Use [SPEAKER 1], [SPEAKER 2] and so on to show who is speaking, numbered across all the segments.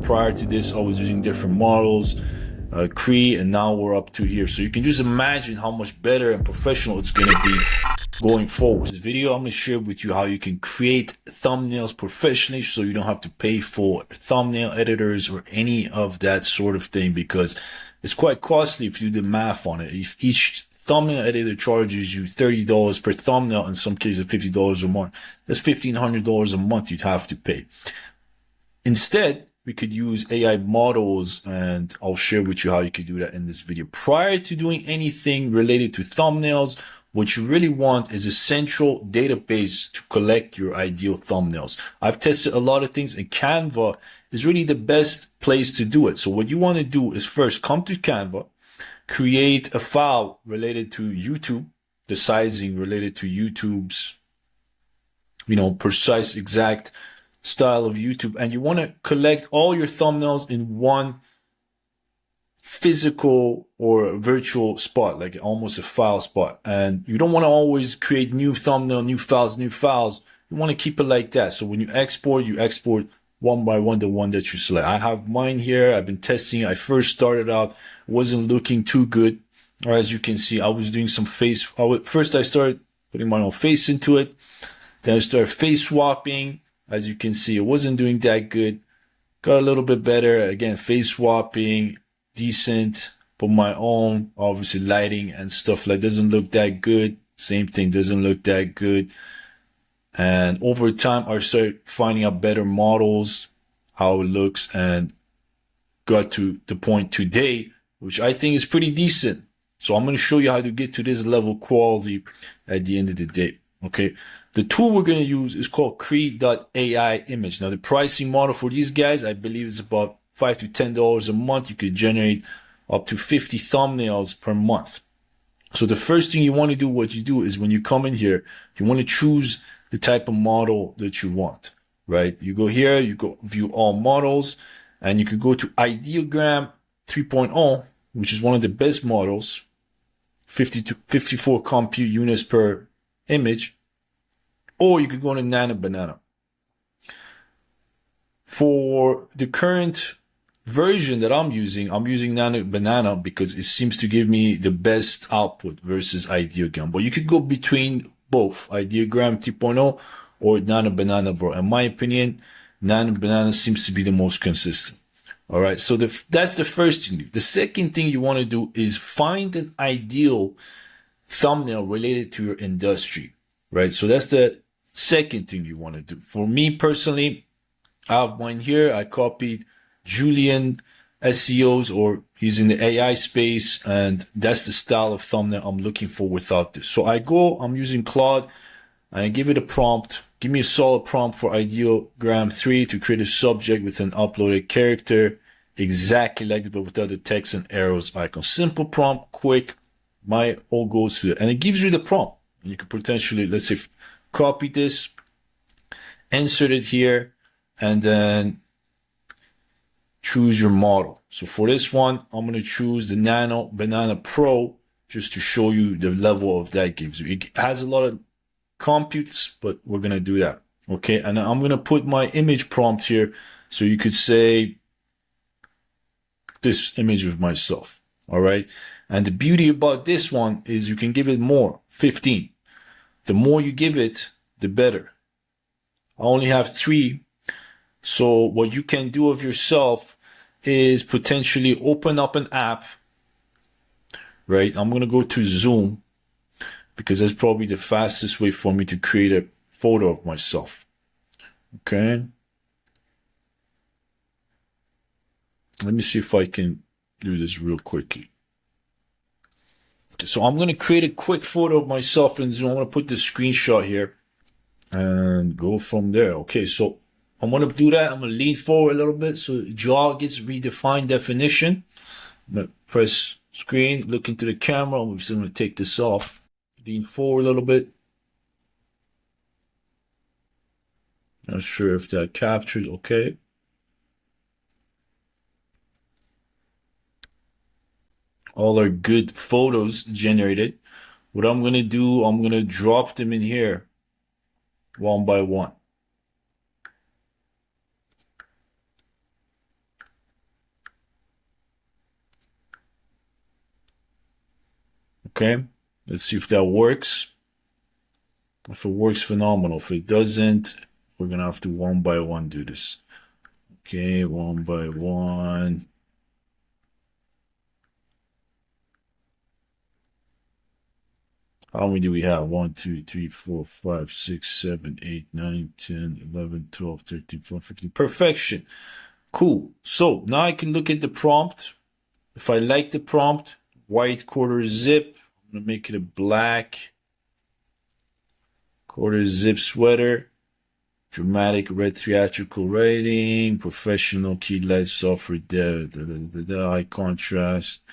[SPEAKER 1] Prior to this, I was using different models, Cree, and now we're up to here. So you can just imagine how much better and professional it's going to be going forward. This video, I'm going to share with you how you can create thumbnails professionally so you don't have to pay for thumbnail editors or any of that sort of thing, because it's quite costly if you do the math on it. If each thumbnail editor charges you $30 per thumbnail, in some cases $50 a month, that's $1,500 a month you'd have to pay. Instead, we could use AI models, and I'll share with you how you could do that in this video. Prior to doing anything related to thumbnails, what you really want is a central database to collect your ideal thumbnails. I've tested a lot of things, and Canva is really the best place to do it. So what you want to do is first come to Canva, create a file related to YouTube, the sizing related to YouTube's, precise, exact style of YouTube, and you want to collect all your thumbnails in one physical or virtual spot, like almost a file spot. And you don't want to always create new thumbnail, new files. You want to keep it like that. So when you export one by one the one that you select. I have mine here. I've been testing. I first started out, wasn't looking too good. Or as you can see, I was doing some first I started putting my own face into it. Then I started face swapping. As you can see, it wasn't doing that good. Got a little bit better. Again, face swapping, decent. Put my own, obviously lighting and stuff like doesn't look that good. Same thing, doesn't look that good. And over time, I started finding out better models, how it looks, and got to the point today, which I think is pretty decent. So I'm going to show you how to get to this level quality at the end of the day. Okay. The tool we're going to use is called Cree.ai image. Now, the pricing model for these guys, I believe, is about $5 to $10 a month. You could generate up to 50 thumbnails per month. So the first thing you want to do, what you do is when you come in here, you want to choose the type of model that you want, right? You go here, you go view all models, and you could go to Ideogram 3.0, which is one of the best models, 50 to 54 compute units per image. Or you could go to Nano Banana. For the current version that I'm using Nano Banana because it seems to give me the best output versus Ideogram. But you could go between both, Ideogram 3.0 or Nano Banana, bro. In my opinion, Nano Banana seems to be the most consistent. All right, so that's the first thing. The second thing you want to do is find an ideal thumbnail related to your industry, right? So that's the second thing you want to do. For me personally, I have mine here. I copied Julian SEO's, or he's in the AI space, and that's the style of thumbnail I'm looking for without this. So I'm using Claude, and I give it a prompt. Give me a solid prompt for Ideogram 3 to create a subject with an uploaded character, exactly like it, but without the text and arrows icon. Simple prompt, quick. My all goes to it, and it gives you the prompt. And you could potentially, let's say, copy this, insert it here, and then choose your model. So for this one, I'm going to choose the Nano Banana Pro just to show you the level of that gives you. It has a lot of computes, but we're going to do that. Okay. And I'm going to put my image prompt here. So you could say this image of myself. All right. And the beauty about this one is you can give it more, 15. The more you give it, the better. I only have 3. So what you can do of yourself is potentially open up an app, right? I'm going to go to Zoom because that's probably the fastest way for me to create a photo of myself. Okay. Let me see if I can do this real quickly. Okay, so I'm going to create a quick photo of myself in Zoom. I'm going to put the screenshot here and go from there. Okay, so I'm going to do that. I'm going to lean forward a little bit so jaw gets redefined definition. I'm going to press screen, look into the camera. I'm just going to take this off. Lean forward a little bit. Not sure if that captured. Okay. All our good photos generated. What I'm going to do, I'm going to drop them in here one by one. Okay, let's see if that works. If it works, phenomenal. If it doesn't, we're gonna have to one by one do this. Okay, one by one. How many do we have? 1, 2, 3, 4, 5, 6, 7, 8, 9, 10, 11, 12, 13, 14, 15. Perfection. Cool. So now I can look at the prompt. If I like the prompt, white quarter zip, I'm going to make it a black quarter zip sweater. Dramatic red theatrical writing, professional key light software dev, high contrast,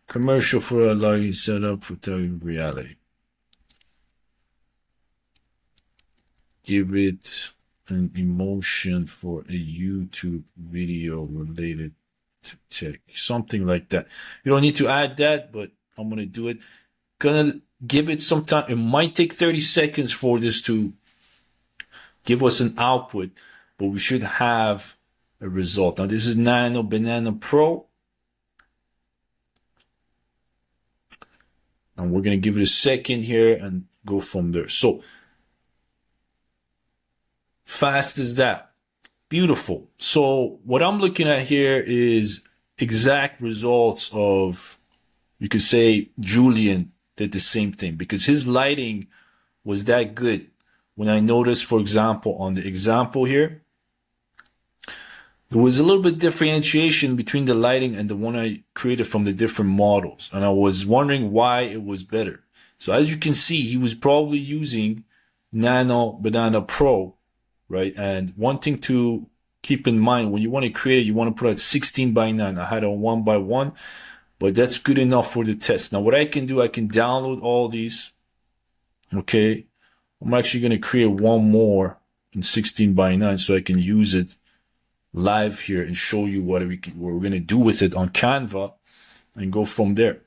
[SPEAKER 1] commercial for a lighting setup, photography reality. Give it an emotion for a YouTube video related to tech, something like that. You don't need to add that, but I'm gonna do it. Gonna give it some time. It might take 30 seconds for this to give us an output, but we should have a result. Now this is Nano Banana Pro. And we're going to give it a second here and go from there. So fast as that. Beautiful. So what I'm looking at here is exact results of, you could say Julian did the same thing because his lighting was that good. When I noticed, for example, on the example here, there was a little bit differentiation between the lighting and the one I created from the different models. And I was wondering why it was better. So as you can see, he was probably using Nano Banana Pro, right? And one thing to keep in mind, when you want to create it, you want to put it 16 by 9. I had a 1 by 1, but that's good enough for the test. Now what I can do, I can download all these, okay? I'm actually going to create one more in 16 by 9 so I can use it live here and show you what we're going to do with it on Canva and go from there.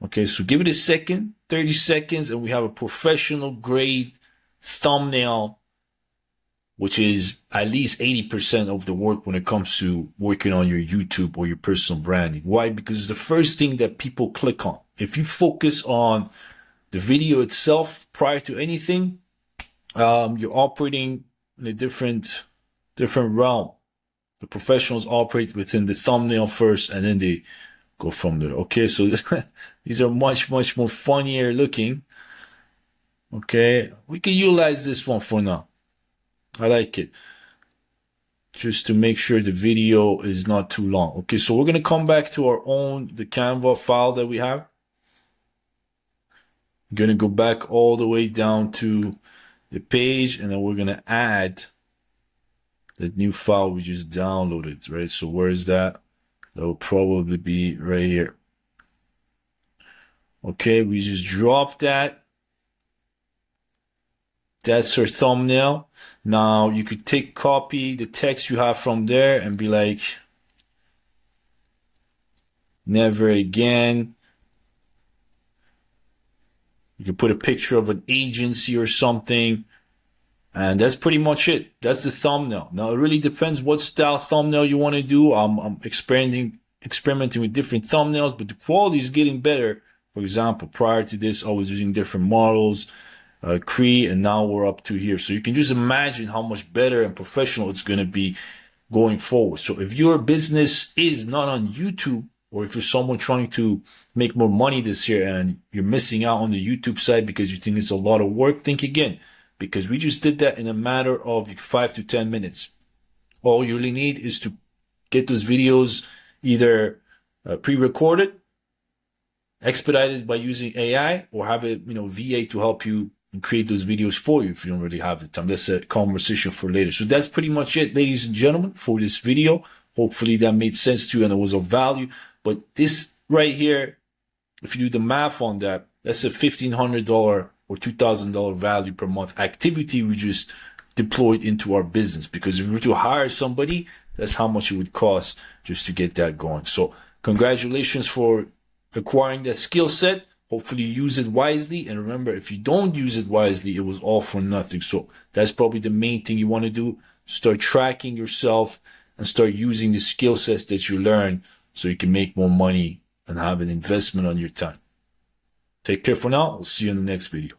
[SPEAKER 1] Okay, so give it a second, 30 seconds, and we have a professional grade thumbnail, which is at least 80% of the work when it comes to working on your YouTube or your personal branding. Why? Because it's the first thing that people click on. If you focus on the video itself prior to anything, you're operating in a different realm. The professionals operate within the thumbnail first, and then they go from there. Okay, so these are much more funnier looking. Okay, we can utilize this one for now. I like it. Just to make sure the video is not too long. Okay, so we're going to come back to the Canva file that we have. Going to go back all the way down to the page, and then we're going to add the new file we just downloaded, right? So where is that? That will probably be right here. Okay, we just dropped that. That's our thumbnail. Now you could copy the text you have from there and be like, never again. You can put a picture of an agency or something. And that's pretty much it. That's the thumbnail. Now it really depends what style thumbnail you want to do. I'm experimenting with different thumbnails, but the quality is getting better. For example, prior to this, I was using different models, Cree, and now we're up to here. So you can just imagine how much better and professional it's going to be going forward. So if your business is not on YouTube, or if you're someone trying to make more money this year and you're missing out on the YouTube side because you think it's a lot of work, think again. Because we just did that in a matter of 5 to 10 minutes. All you really need is to get those videos either pre-recorded, expedited by using AI, or have a VA to help you and create those videos for you if you don't really have the time. That's a conversation for later. So that's pretty much it, ladies and gentlemen, for this video. Hopefully that made sense to you and it was of value. But this right here, if you do the math on that, that's a $1,500 or $2,000 value per month activity we just deployed into our business. Because if we were to hire somebody, that's how much it would cost just to get that going. So congratulations for acquiring that skill set. Hopefully you use it wisely. And remember, if you don't use it wisely, it was all for nothing. So that's probably the main thing you want to do. Start tracking yourself and start using the skill sets that you learn so you can make more money and have an investment on your time. Take care for now. I'll see you in the next video.